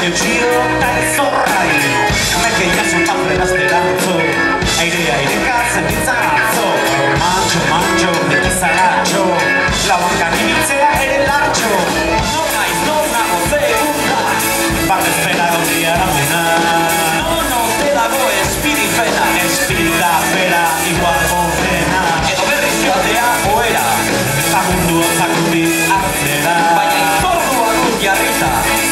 baino txio eta ezorra hiru. Meke jaso pamplera azteratzo, aire-aireka zenditzan atzo. Mantxo, bekizaratxo, lauankan initzea ere lartxo. Non naiz, non nago ze egunda, bat ezpera gaudi aramena. No, te dago espirifena, espirita bera igual horrena. Edo berriz joatea oera, agundu otzakuti hartzera. Baina itzordua dut jarrita,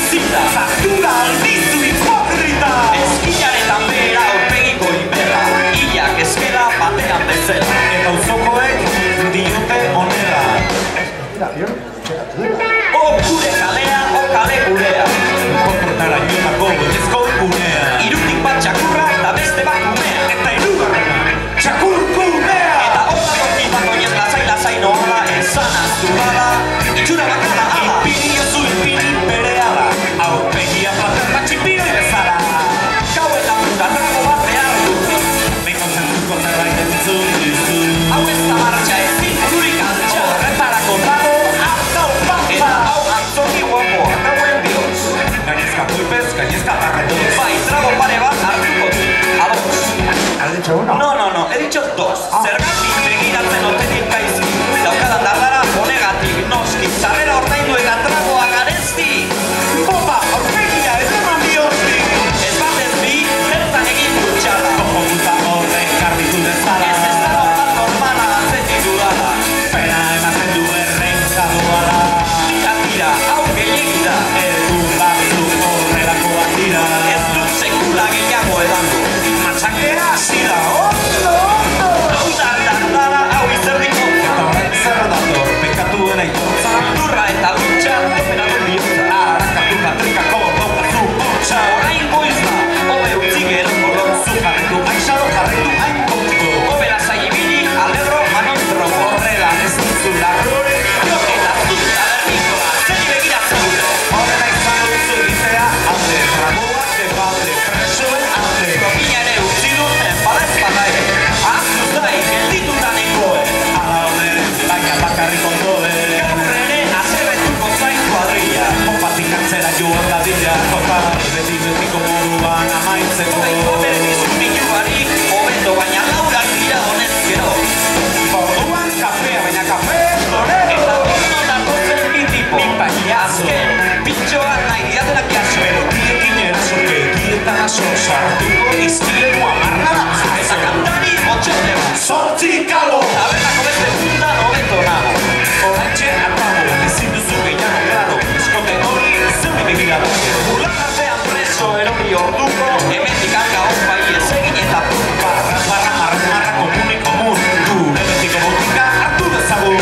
zita, faktura aldizu hipokrita. Eskilaretan bera aurpegiko iberra, hilak eskela batean bezala. Eta uzokoek diote onera. O gure kalea, o kale gurea. Konportara joetako goiezko gunea. Irutik bat txakurra eta beste bat kumea. Eta irugarrena, txakurkumea. Eta hola toki bat oinez lasai noala, esan aztu bala, itxura bakala ala. Ipini bere ala, aurpegia plater bat txipiro bezala. Gauen lapura trago bat behar dut, meko zentuko zerbait entzun dizu. Hau ez da martxa ezin durik altxa, horretarako dago, hau batza. Eta hau antzoki guapoa, dauen bihotz. Gainezka pulpez, gainezka barretoz. Bai, trago pare bat hartuko du, ados. ¿Has dicho uno? No, he dicho dos. Zergatik begiratzen otetik gaizki, daukadan dardara honegatik noski, zarrera ordaindu eta tragoa garezti. Boba, aurpegia ez eman bihotzi. Ez bat ez bi, zertan egin dutxala. Koko guta horrek karritu dezala. Ez da normala atzetik dudala. Pena ematen du errentza duala. Tira, hau gehiagida. Edu batzu horrelakoak dira. Ez dut sekula gehiago edango. Matxakera asira, ondo. Hau dardara, hau izerdiko. Eta horren zerra dator, pekatuen aitortza. Durra eta lutxa, opera dut bihotza. Arrakatu patrikako dokazu bortxa. Orain goiz da, hobe utzi gero kolotzu. Jarretu aixalo, jarretu hain kontu. Opera zaibili, alegro, manondro. Horrela ez duzu larrore. Eta zuta berdikoa, zeri begiratzen dute. Horrela izan duzu egitea, alde. Ragoak de balde, presoen alde. Kopina ere utzi duten, bada ezpada ere. Azuz dai, geldituta nekoen. Ala honeren, baina bakarrik ondoen. Gaur ere, azebetuko zain kuadrilla. Kopatik atzera joan dadila. Kopatik betiko moruan amaitzeko. Beren izurtik barik, hobeto baina laurak dira honez gero. Orduan kafea, baina kafe dore. Eta ondo datozen bi tipo. Azken, pintxoa nahi diatenak jaso. Pero diekin erasoke, dietan aso. Sartuko izkileko amarrada. Eta kantari motxote bat. Zortzi kalo. Tabernako beste punta nobeto nago. Horretxe arpago, ezin duzu gehiago grado. Eskote hori, zeuri begirado. Burlan artean preso erori orduko. Hemetik hanka ospai ez egin eta barra marra komun. Gure betiko botika hartu dezagun.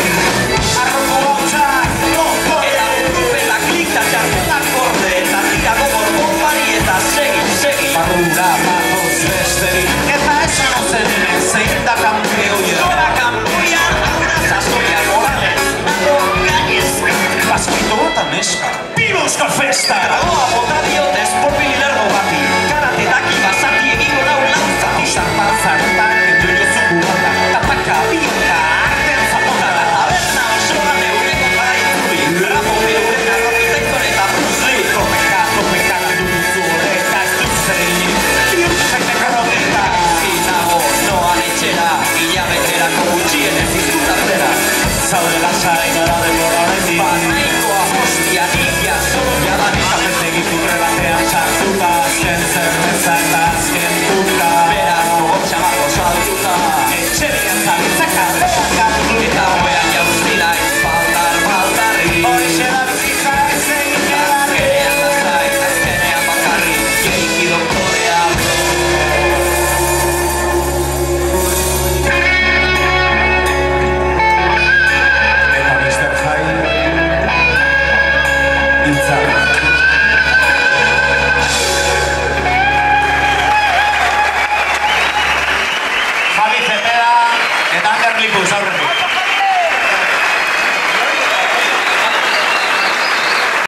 Arroko gautxak, lompo. Eta urrupela klikta txartetak borde. Eta tirago borbonbari eta segi. Barrura batoz besterik. Eta esan ozen hemen zein da kampeoia. Gora kampeoia, aura zazoia morales. Nago gainezka. Baskito bat ameska. Viva Euskal Festa! Tragoa bota diote esporbil lerdo bati. Karate daki basati egingo nau lauzati. Zarpan zaretan, kendu jozuku bata. Tapaka, bioka, artean zapotara. Taberna osoan eureko para itzuli. Rapo euren arrokitaizon eta bruzli. Topeka, duzu horreta ez duzein. Bihurtzaitek arroketa. Zinago, noan etxera. Ilabeterako gutxien ez izkutatzera. Zaude lasai gara denbora horretik.